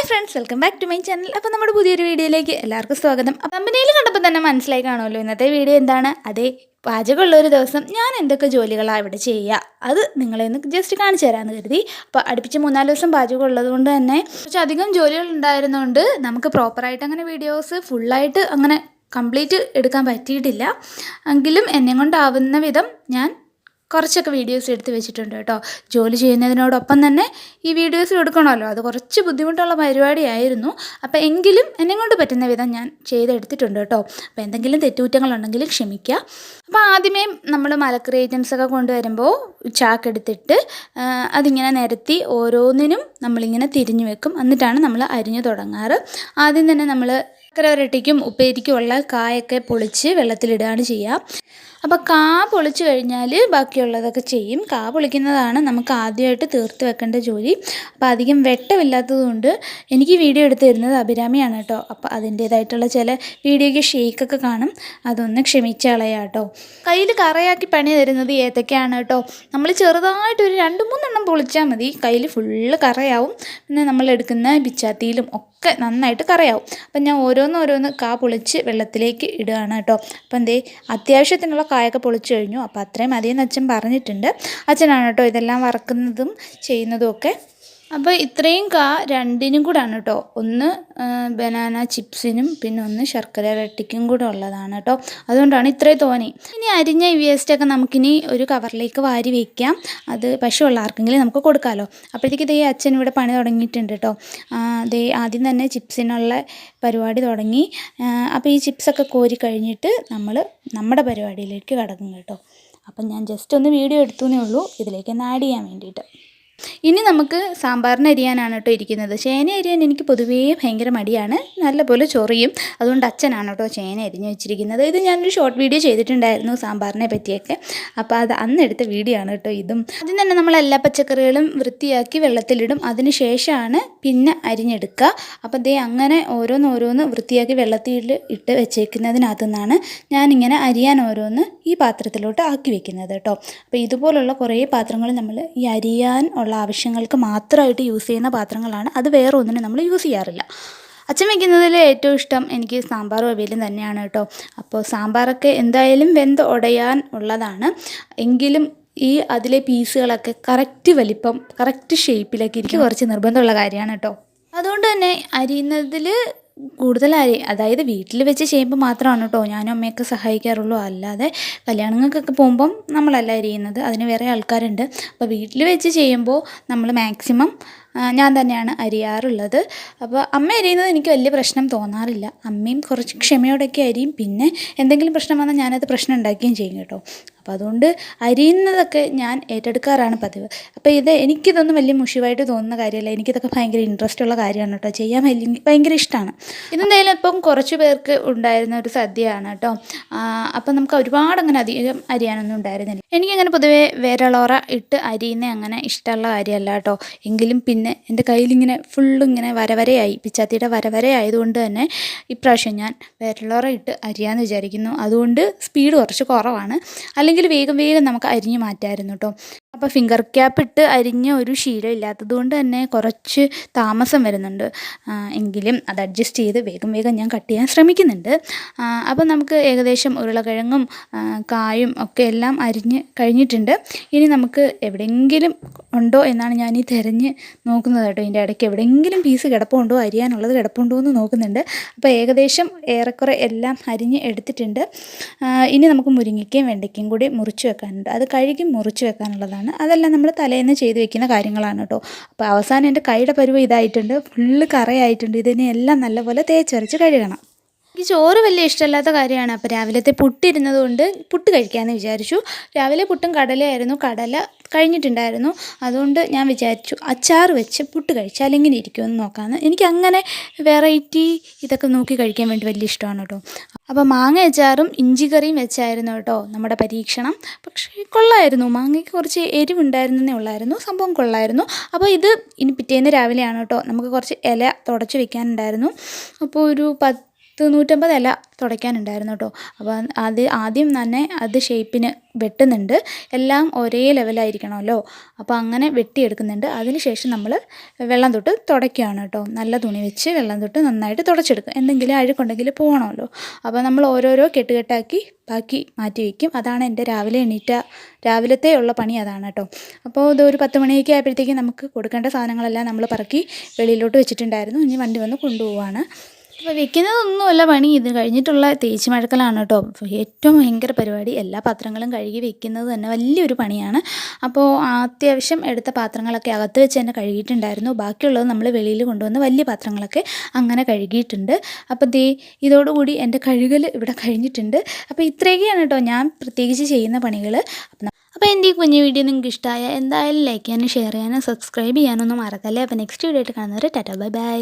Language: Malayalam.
Hi friends, welcome back to my channel. അപ്പോൾ നമ്മുടെ പുതിയൊരു വീഡിയോയിലേക്ക് എല്ലാവർക്കും സ്വാഗതം. അപ്പോൾ തമ്പനയിൽ കണ്ടപ്പോൾ തന്നെ മനസ്സിലായി കാണുമല്ലോ ഇന്നത്തെ വീഡിയോ എന്താണ്. അതേ, പാചകമുള്ളൊരു ദിവസം ഞാൻ എന്തൊക്കെ ജോലികളാണ് ഇവിടെ ചെയ്യുക അത് നിങ്ങളെ ഒന്ന് ജസ്റ്റ് കാണിച്ചു തരാമെന്ന് കരുതി. അപ്പോൾ അടുപ്പിച്ച് 3-4 ദിവസം പാചകം ഉള്ളത് കൊണ്ട് തന്നെ കുറച്ചധികം ജോലികൾ ഉണ്ടായിരുന്നതുകൊണ്ട് നമുക്ക് പ്രോപ്പറായിട്ട് അങ്ങനെ വീഡിയോസ് ഫുള്ളായിട്ട് അങ്ങനെ കംപ്ലീറ്റ് എടുക്കാൻ പറ്റിയിട്ടില്ല. എങ്കിലും എന്നെ കൊണ്ടാവുന്ന വിധം ഞാൻ കുറച്ചൊക്കെ വീഡിയോസ് എടുത്ത് വെച്ചിട്ടുണ്ട് കേട്ടോ. ജോലി ചെയ്യുന്നതിനോടൊപ്പം തന്നെ ഈ വീഡിയോസ് എടുക്കണമല്ലോ, അത് കുറച്ച് ബുദ്ധിമുട്ടുള്ള പരിപാടിയായിരുന്നു. അപ്പോൾ എങ്കിലും എന്നെ കൊണ്ട് പറ്റുന്ന വിധം ഞാൻ ചെയ്തെടുത്തിട്ടുണ്ട് കേട്ടോ. അപ്പോൾ എന്തെങ്കിലും തെറ്റുകുറ്റങ്ങളുണ്ടെങ്കിൽ ക്ഷമിക്കുക. അപ്പോൾ ആദ്യമേ നമ്മൾ മലക്കറി ഐറ്റംസൊക്കെ കൊണ്ടുവരുമ്പോൾ ചാക്കെടുത്തിട്ട് അതിങ്ങനെ നിരത്തി ഓരോന്നിനും നമ്മളിങ്ങനെ തിരിഞ്ഞു വെക്കും. എന്നിട്ടാണ് നമ്മൾ അരിഞ്ഞു തുടങ്ങാറ്. ആദ്യം തന്നെ നമ്മൾ ചക്കരവരട്ടിക്കും ഉപ്പേരിക്കും ഉള്ള കായൊക്കെ പൊളിച്ച് വെള്ളത്തിലിടുകയാണ് ചെയ്യുക. അപ്പോൾ കാ പൊളിച്ച് കഴിഞ്ഞാൽ ബാക്കിയുള്ളതൊക്കെ ചെയ്യും. കാ പൊളിക്കുന്നതാണ് നമുക്ക് ആദ്യമായിട്ട് തീർത്ത് വെക്കേണ്ട ജോലി. അപ്പോൾ അധികം വെട്ടമില്ലാത്തതുകൊണ്ട് എനിക്ക് വീഡിയോ എടുത്ത് തരുന്നത് അഭിരാമിയാണ് കേട്ടോ. അപ്പോൾ അതിൻ്റേതായിട്ടുള്ള ചില വീഡിയോയ്ക്ക് ഷേക്കൊക്കെ കാണും, അതൊന്ന് ക്ഷമിച്ച് കളയാം കേട്ടോ. കയ്യിൽ കറയാക്കി പണി തരുന്നത് ഏത്തക്കയാണ് കേട്ടോ. നമ്മൾ ചെറുതായിട്ട് ഒരു 2-3 എണ്ണം പൊളിച്ചാൽ മതി, കയ്യിൽ ഫുള്ള് കറയാവും. പിന്നെ നമ്മൾ എടുക്കുന്ന പിച്ചാത്തിയിലും ഒക്കെ നന്നായിട്ട് കറയാവും. അപ്പം ഞാൻ ഓരോന്ന് കാ പൊളിച്ച് വെള്ളത്തിലേക്ക് ഇടുകയാണ് കേട്ടോ. അപ്പം എന്തേ അത്യാവശ്യത്തിനുള്ള കായൊക്കെ പൊളിച്ച് കഴിഞ്ഞു. അപ്പോൾ അത്രയും മതിയെന്ന് അച്ഛൻ പറഞ്ഞിട്ടുണ്ട്. അച്ഛനാണ് കേട്ടോ ഇതെല്ലാം വറക്കുന്നതും ചെയ്യുന്നതും ഒക്കെ. അപ്പോൾ ഇത്രയും കാ രണ്ടിനും കൂടാണ് കേട്ടോ. ഒന്ന് ബനാന ചിപ്സിനും പിന്നെ ഒന്ന് ശർക്കര വരട്ടിക്കും കൂടെ ഉള്ളതാണ് കേട്ടോ. അതുകൊണ്ടാണ് ഇത്രയും തോന്നി. ഇനി അരിഞ്ഞ ഈ വേസ്റ്റൊക്കെ നമുക്കിനി ഒരു കവറിലേക്ക് വാരി വയ്ക്കാം. അത് പശുവുള്ള ആർക്കെങ്കിലും നമുക്ക് കൊടുക്കാമല്ലോ. അപ്പോഴത്തേക്ക് ഇതേ അച്ഛൻ ഇവിടെ പണി തുടങ്ങിയിട്ടുണ്ട് കേട്ടോ. ദേ ആദ്യം തന്നെ ചിപ്സിനുള്ള പരിപാടി തുടങ്ങി. അപ്പോൾ ഈ ചിപ്സൊക്കെ കോരി കഴിഞ്ഞിട്ട് നമ്മൾ നമ്മുടെ പരിപാടിയിലേക്ക് കടക്കും കേട്ടോ. അപ്പം ഞാൻ ജസ്റ്റ് ഒന്ന് വീഡിയോ എടുത്തേ ഉള്ളൂ ഇതിലേക്ക് ഒന്ന് ആഡ് ചെയ്യാൻ വേണ്ടിയിട്ട്. ഇനി നമുക്ക് സാമ്പാറിന് അരിയാനാണ് കേട്ടോ ഇരിക്കുന്നത്. ചേന അരിയാൻ എനിക്ക് പൊതുവേ ഭയങ്കര മടിയാണ്, നല്ലപോലെ ചൊറിയും. അതുകൊണ്ട് അച്ഛനാണ് കേട്ടോ ചേന അരിഞ്ഞ് വെച്ചിരിക്കുന്നത്. ഇത് ഞാനൊരു ഷോർട്ട് വീഡിയോ ചെയ്തിട്ടുണ്ടായിരുന്നു സാമ്പാറിനെ പറ്റിയൊക്കെ. അപ്പോൾ അത് അന്നെടുത്ത വീഡിയോ ആണ് കേട്ടോ ഇതും. ആദ്യം തന്നെ നമ്മൾ എല്ലാ പച്ചക്കറികളും വൃത്തിയാക്കി വെള്ളത്തിലിടും. അതിന് ശേഷമാണ് പിന്നെ അരിഞ്ഞെടുക്കുക. അപ്പോൾ ദേ അങ്ങനെ ഓരോന്ന് വൃത്തിയാക്കി വെള്ളത്തിൽ ഇട്ട് വെച്ചേക്കുന്നതിനകത്തു നിന്നാണ് ഞാനിങ്ങനെ അരിയാൻ ഓരോന്ന് ഈ പാത്രത്തിലോട്ട് ആക്കി വെക്കുന്നത് കേട്ടോ. അപ്പോൾ ഇതുപോലുള്ള കുറേ പാത്രങ്ങൾ നമ്മൾ ഈ അരിയാൻ ഉള്ള ആവശ്യങ്ങൾക്ക് മാത്രമായിട്ട് യൂസ് ചെയ്യുന്ന പാത്രങ്ങളാണ്. അത് വേറെ ഒന്നിനും നമ്മൾ യൂസ് ചെയ്യാറില്ല. അച്ഛൻ വയ്ക്കുന്നതിൽ ഏറ്റവും ഇഷ്ടം എനിക്ക് സാമ്പാറും അവിയലും തന്നെയാണ് കേട്ടോ. അപ്പോൾ സാമ്പാറൊക്കെ എന്തായാലും വെന്ത് ഉടയാൻ ഉള്ളതാണ്. എങ്കിലും ഈ അതിലെ പീസുകളൊക്കെ കറക്റ്റ് വലിപ്പം കറക്റ്റ് ഷേപ്പിലൊക്കെ എനിക്ക് കുറച്ച് നിർബന്ധമുള്ള കാര്യമാണ് കേട്ടോ. അതുകൊണ്ട് തന്നെ അരിയുന്നതിൽ കൂടുതൽ അതായത് വീട്ടിൽ വെച്ച് ചെയ്യുമ്പോൾ മാത്രമാണ് കേട്ടോ ഞാനും അമ്മയൊക്കെ സഹായിക്കാറുള്ളൂ. അല്ലാതെ കല്യാണങ്ങൾക്കൊക്കെ പോകുമ്പം നമ്മളല്ല അരിയുന്നത്, അതിന് വേറെ ആൾക്കാരുണ്ട്. അപ്പോൾ വീട്ടിൽ വെച്ച് ചെയ്യുമ്പോൾ നമ്മൾ മാക്സിമം ഞാൻ തന്നെയാണ് അരിയാറുള്ളത്. അപ്പോൾ അമ്മ അരിയുന്നത് എനിക്ക് വലിയ പ്രശ്നം തോന്നാറില്ല. അമ്മയും കുറച്ച് ക്ഷമയോടൊക്കെ അരിയും. പിന്നെ എന്തെങ്കിലും പ്രശ്നം വന്നാൽ ഞാനത് പ്രശ്നം ഉണ്ടാക്കുകയും ചെയ്യും കേട്ടോ. അപ്പോൾ അതുകൊണ്ട് അരിയുന്നതൊക്കെ ഞാൻ ഏറ്റെടുക്കാറാണ് പതിവ്. അപ്പോൾ എനിക്കിതൊന്നും വലിയ മുഷിവായിട്ട് തോന്നുന്ന കാര്യമല്ല. എനിക്കിതൊക്കെ ഭയങ്കര ഇൻട്രസ്റ്റ് ഉള്ള കാര്യമാണ് കേട്ടോ. ചെയ്യാൻ ഭയങ്കര ഇഷ്ടമാണ്. ഇതെന്തായാലും ഇപ്പം കുറച്ച് പേർക്ക് ഉണ്ടായിരുന്ന ഒരു സദ്യയാണ് കേട്ടോ. അപ്പം നമുക്ക് ഒരുപാട് അങ്ങനെ അധികം അരിയാനൊന്നും ഉണ്ടായിരുന്നില്ല. എനിക്കങ്ങനെ പൊതുവേ വിരളോറ ഇട്ട് അരിയുന്ന അങ്ങനെ ഇഷ്ടമുള്ള കാര്യമല്ല കേട്ടോ. എങ്കിലും പിന്നെ എൻ്റെ കയ്യിലിങ്ങനെ ഫുള്ളിങ്ങനെ വരവരയായി, പിച്ചാത്തിയുടെ വരവരയായതുകൊണ്ട് തന്നെ ഇപ്രാവശ്യം ഞാൻ വിരളോറ ഇട്ട് അരിയാമെന്ന് വിചാരിക്കുന്നു. അതുകൊണ്ട് സ്പീഡ് കുറച്ച് കുറവാണ്. അല്ലെങ്കിൽ വേഗം നമുക്ക് അരിഞ്ഞ് മാറ്റാമായിരുന്നു കേട്ടോ. അപ്പോൾ ഫിംഗർ ക്യാപ്പ് ഇട്ട് അരിഞ്ഞ ഒരു ശീലം ഇല്ലാത്തത് കൊണ്ട് തന്നെ കുറച്ച് താമസം വരുന്നുണ്ട്. എങ്കിലും അത് അഡ്ജസ്റ്റ് ചെയ്ത് വേഗം ഞാൻ കട്ട് ചെയ്യാൻ ശ്രമിക്കുന്നുണ്ട്. അപ്പോൾ നമുക്ക് ഏകദേശം ഉരുളക്കിഴങ്ങും കായും ഒക്കെ എല്ലാം അരിഞ്ഞ് കഴിഞ്ഞിട്ടുണ്ട്. ഇനി നമുക്ക് എവിടെയെങ്കിലും ഉണ്ടോ എന്നാണ് ഞാൻ ഈ തിരഞ്ഞ് നോക്കുന്നത് കേട്ടോ. ഇതിൻ്റെ ഇടയ്ക്ക് എവിടെയെങ്കിലും പീസ് കിടപ്പുണ്ടോ, അരിയാനുള്ളത് കിടപ്പുണ്ടോ എന്ന് നോക്കുന്നുണ്ട്. അപ്പോൾ ഏകദേശം ഏറെക്കുറെ എല്ലാം അരിഞ്ഞ് എടുത്തിട്ടുണ്ട്. ഇനി നമുക്ക് മുരിങ്ങയ്ക്കയും വെണ്ടയ്ക്കയും കൂടി മുറിച്ച് വെക്കാനുണ്ട്. അത് കഴുകി മുറിച്ച് വെക്കാനുള്ളതാണ്. അതെല്ലാം നമ്മൾ തലേന്ന് ചെയ്ത് വെക്കുന്ന കാര്യങ്ങളാണ് കേട്ടോ. അപ്പോൾ അവസാനം എൻ്റെ കൈയുടെ പരുവം ഇതായിട്ടുണ്ട്, ഫുള്ള് കറയായിട്ടുണ്ട്. ഇതിനെ എല്ലാം നല്ലപോലെ തേച്ചരച്ച് കഴുകണം. എനിക്ക് ചോറ് വലിയ ഇഷ്ടമില്ലാത്ത കാര്യമാണ്. അപ്പോൾ രാവിലത്തെ പുട്ടിരുന്നത് കൊണ്ട് പുട്ട് കഴിക്കാമെന്ന് വിചാരിച്ചു. രാവിലെ പുട്ടും കടലയായിരുന്നു, കടല കഴിഞ്ഞിട്ടുണ്ടായിരുന്നു. അതുകൊണ്ട് ഞാൻ വിചാരിച്ചു അച്ചാർ വെച്ച് പുട്ട് കഴിച്ചാൽ എങ്ങനെ ഇരിക്കുമെന്ന് നോക്കാമെന്ന്. എനിക്കങ്ങനെ വെറൈറ്റി ഇതൊക്കെ നോക്കി കഴിക്കാൻ വേണ്ടി വലിയ ഇഷ്ടമാണ് കേട്ടോ. അപ്പോൾ മാങ്ങ അച്ചാറും ഇഞ്ചി കറിയും വെച്ചായിരുന്നു കേട്ടോ നമ്മുടെ പരീക്ഷണം. പക്ഷേ കൊള്ളായിരുന്നു. മാങ്ങയ്ക്ക് കുറച്ച് എരിവുണ്ടായിരുന്നേ ഉള്ളായിരുന്നു, സംഭവം കൊള്ളായിരുന്നു. അപ്പോൾ ഇത് ഇനി പിറ്റേന്ന് രാവിലെയാണ് കേട്ടോ. നമുക്ക് കുറച്ച് ഇല തുടച്ച് വെക്കാനുണ്ടായിരുന്നു. അപ്പോൾ ഒരു 150 ഇല തുടയ്ക്കാനുണ്ടായിരുന്നു കേട്ടോ. അപ്പോൾ ആദ്യം തന്നെ അത് ഷേപ്പിന് വെട്ടുന്നുണ്ട്. എല്ലാം ഒരേ ലെവലായിരിക്കണമല്ലോ. അപ്പോൾ അങ്ങനെ വെട്ടിയെടുക്കുന്നുണ്ട്. അതിന് ശേഷം നമ്മൾ വെള്ളം തൊട്ട് തുടയ്ക്കുകയാണ് കേട്ടോ. നല്ല തുണി വെച്ച് വെള്ളം തൊട്ട് നന്നായിട്ട് തുടച്ചെടുക്കും. എന്തെങ്കിലും അഴുക്കുണ്ടെങ്കിൽ പോകണമല്ലോ. അപ്പോൾ നമ്മൾ ഓരോരോ കെട്ടുകെട്ടാക്കി ബാക്കി മാറ്റി വയ്ക്കും. അതാണ് എൻ്റെ രാവിലത്തെ ഉള്ള പണി അതാണ് കേട്ടോ. അപ്പോൾ ഇത് ഒരു 10 മണിയൊക്കെ ആയപ്പോഴത്തേക്കും നമുക്ക് കൊടുക്കേണ്ട സാധനങ്ങളെല്ലാം നമ്മൾ പറക്കി വെളിയിലോട്ട് വെച്ചിട്ടുണ്ടായിരുന്നു. ഇനി വണ്ടി വന്ന് കൊണ്ടുപോവാണ്. അപ്പോൾ വെക്കുന്നതൊന്നുമല്ല പണി, ഇത് കഴിഞ്ഞിട്ടുള്ള തേച്ച് മഴക്കലാണ് കേട്ടോ ഏറ്റവും ഭയങ്കര പരിപാടി. എല്ലാ പാത്രങ്ങളും കഴുകി വെക്കുന്നത് തന്നെ വലിയൊരു പണിയാണ്. അപ്പോൾ അത്യാവശ്യം എടുത്ത പാത്രങ്ങളൊക്കെ അകത്ത് വെച്ച് തന്നെ കഴുകിയിട്ടുണ്ടായിരുന്നു. ബാക്കിയുള്ളത് നമ്മൾ വെളിയിൽ കൊണ്ടുവന്ന് വലിയ പാത്രങ്ങളൊക്കെ അങ്ങനെ കഴുകിയിട്ടുണ്ട്. അപ്പോൾ ഇതോടുകൂടി എൻ്റെ കഴുകൽ ഇവിടെ കഴിഞ്ഞിട്ടുണ്ട്. അപ്പോൾ ഇത്രയൊക്കെയാണ് കേട്ടോ ഞാൻ പ്രത്യേകിച്ച് ചെയ്യുന്ന പണികൾ. അപ്പോൾ എൻ്റെ ഈ കുഞ്ഞു വീഡിയോ നിങ്ങൾക്ക് ഇഷ്ടമായ എന്തായാലും ലൈക്ക് ചെയ്യാനും ഷെയർ ചെയ്യാനും സബ്സ്ക്രൈബ് ചെയ്യാനൊന്നും മറക്കല്ലേ. അപ്പോൾ നെക്സ്റ്റ് വീഡിയോ ആയിട്ട് കാണുന്നവരെ ടാറ്റാ ബൈ ബൈ.